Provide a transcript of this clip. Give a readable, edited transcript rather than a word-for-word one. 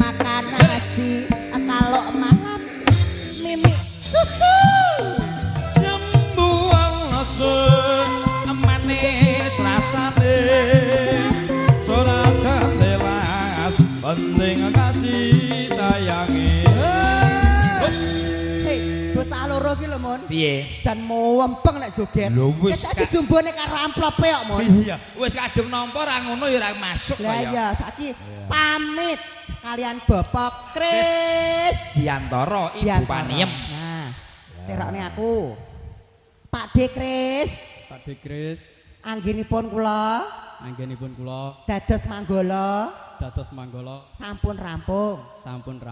makan nasi, kalau malam mimi susu. Jambuan lasun manis rasane, ora candelas penting kasih sayange. Bocah loro ki lho, Mun. Piye? Jan muwempeng nek joget. Lho wis iki jumbone karo amplope kok, Mun. Iya, wis kadung nampa ra ngono ya ora masuk Lah kaya. iya, saiki pamit kalian Bapak Kris Diantara Ibu Paniem. Nah, terokne aku. Pak D Kris. Pak D Kris. Anggenipun kula. Anggenipun kula. Dados Manggala. Dados Manggala. Sampun rampung. Sampun rampung.